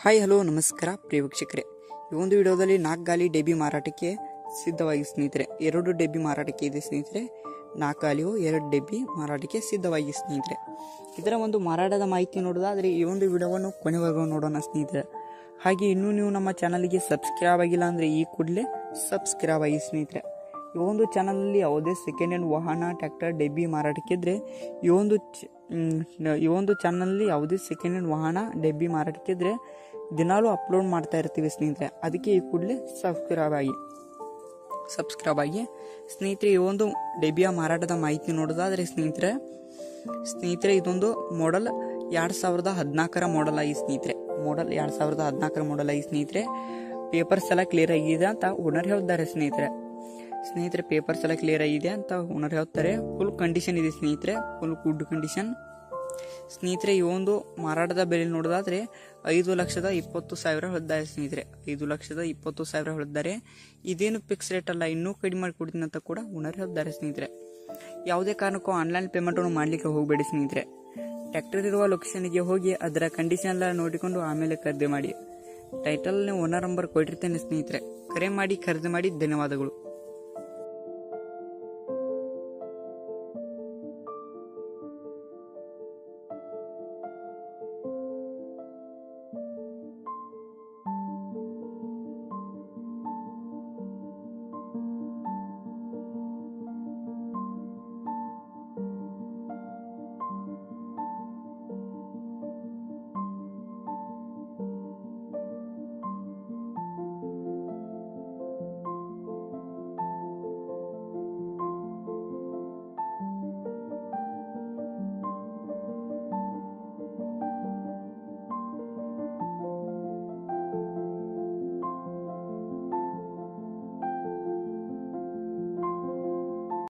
Hi hello ನಮಸ್ಕಾರ ಪ್ರಿಯ ವೀಕ್ಷಕರೇ, ಈ ಒಂದು ವಿಡಿಯೋದಲ್ಲಿ 4 ಗಾಲಿ ಡೆಬ್ಬಿ ಮಾರಾಟಕ್ಕೆ ಸಿದ್ಧವಾಗಿ ಸ್ನೇಹಿತರೆ. 2 ಡೆಬ್ಬಿ ಮಾರಾಟಕ್ಕೆ ಇದೆ ಸ್ನೇಹಿತರೆ. 4 ಗಾಲಿಯು 2 ಡೆಬ್ಬಿ ಮಾರಾಟಕ್ಕೆ ಸಿದ್ಧವಾಗಿ ಸ್ನೇಹಿತರೆ. ಇದರ ಒಂದು ಮಾರಾಟದ ಮಾಹಿತಿ ನೋಡೋದಾದರೆ ಈ ಒಂದು ವಿಡಿಯೋವನ್ನು ಕೊನೆವರೆಗೂ ನೋಡೋಣ ಸ್ನೇಹಿತರೆ. ಹಾಗೆ ಇನ್ನೂ ನೀವು ನಮ್ಮ ಚಾನಲ್ಗೆ ಸಬ್ಸ್ಕ್ರೈಬ್ ಆಗಿಲ್ಲ ಅಂದರೆ ಈ ಕೂಡಲೇ ಸಬ್ಸ್ಕ್ರೈಬ್ ಆಗಿ ಸ್ನೇಹಿತರೆ. ಈ ಒಂದು ಚಾನಲಲ್ಲಿ ಯಾವುದೇ ಸೆಕೆಂಡ್ ಹ್ಯಾಂಡ್ ವಾಹನ, ಟ್ರ್ಯಾಕ್ಟರ್, ಡೆಬ್ಬಿ ಮಾರಾಟಕ್ಕಿದ್ರೆ ಈ ಒಂದು ಚಾನಲಲ್ಲಿ ಯಾವುದೇ ಸೆಕೆಂಡ್ ಹ್ಯಾಂಡ್ ವಾಹನ, ಡೆಬ್ಬಿ ಮಾರಾಟಕ್ಕಿದ್ರೆ ದಿನಾಲೂ ಅಪ್ಲೋಡ್ ಮಾಡ್ತಾ ಇರ್ತೀವಿ ಸ್ನೇಹಿತರೆ. ಅದಕ್ಕೆ ಈ ಕೂಡಲೇ ಸಬ್ಸ್ಕ್ರೈಬ್ ಆಗಿ ಸ್ನೇಹಿತರೆ. ಈ ಒಂದು ಡೆಬ್ಬಿಯ ಮಾರಾಟದ ಮಾಹಿತಿ ನೋಡೋದಾದರೆ ಸ್ನೇಹಿತರೆ ಇದೊಂದು ಮಾಡೆಲ್ 2014 ಮಾಡೆಲ್ ಆಗಿ ಸ್ನೇಹಿತರೆ. ಮಾಡೆಲ್ 2014 ಮಾಡೆಲ್ ಆಗಿ ಸ್ನೇಹಿತರೆ. ಪೇಪರ್ಸ್ ಎಲ್ಲ ಕ್ಲಿಯರ್ ಆಗಿದೆ ಅಂತ ಓನರ್ ಹೇಳ್ತಾರೆ ಸ್ನೇಹಿತರೆ. ಪೇಪರ್ಸ್ ಎಲ್ಲ ಕ್ಲಿಯರ್ ಆಗಿದೆ ಅಂತ ಓನರ್ ಹೇಳ್ತಾರೆ. ಫುಲ್ ಕಂಡೀಷನ್ ಇದೆ ಸ್ನೇಹಿತರೆ, ಫುಲ್ ಗುಡ್ ಕಂಡೀಷನ್ ಸ್ನೇಹಿತರೆ. ಈ ಒಂದು ಮಾರಾಟದ ಬೆಲೆ ನೋಡೋದಾದ್ರೆ 5,20,000 ಹೇಳಿದ್ದಾರೆ ಸ್ನೇಹಿತರೆ. 5,20,000 ಹೇಳಿದ್ದಾರೆ. ಇದೇನು ಫಿಕ್ಸ್ ರೇಟ್ ಅಲ್ಲ, ಇನ್ನೂ ಕಡಿಮೆ ಮಾಡಿ ಕೊಡ್ತೀನಿ ಅಂತ ಕೂಡ ಓನರ್ ಹೇಳ್ತಾರೆ ಸ್ನೇಹಿತರೆ. ಯಾವುದೇ ಕಾರಣಕ್ಕೂ ಆನ್ಲೈನ್ ಪೇಮೆಂಟ್ ಅನ್ನು ಮಾಡ್ಲಿಕ್ಕೆ ಹೋಗಬೇಡಿ ಸ್ನೇಹಿತರೆ. ಟ್ರ್ಯಾಕ್ಟರ್ ಇರುವ ಲೊಕೇಶನ್ಗೆ ಹೋಗಿ ಅದರ ಕಂಡೀಷನ್ ಎಲ್ಲ ನೋಡಿಕೊಂಡು ಆಮೇಲೆ ಖರೀದಿ ಮಾಡಿ. ಟೈಟಲ್ ಓನರ್ ನಂಬರ್ ಕೊಟ್ಟಿರ್ತೇನೆ ಸ್ನೇಹಿತರೆ. ಕರೆ ಮಾಡಿ ಖರೀದಿ ಮಾಡಿ. ಧನ್ಯವಾದಗಳು.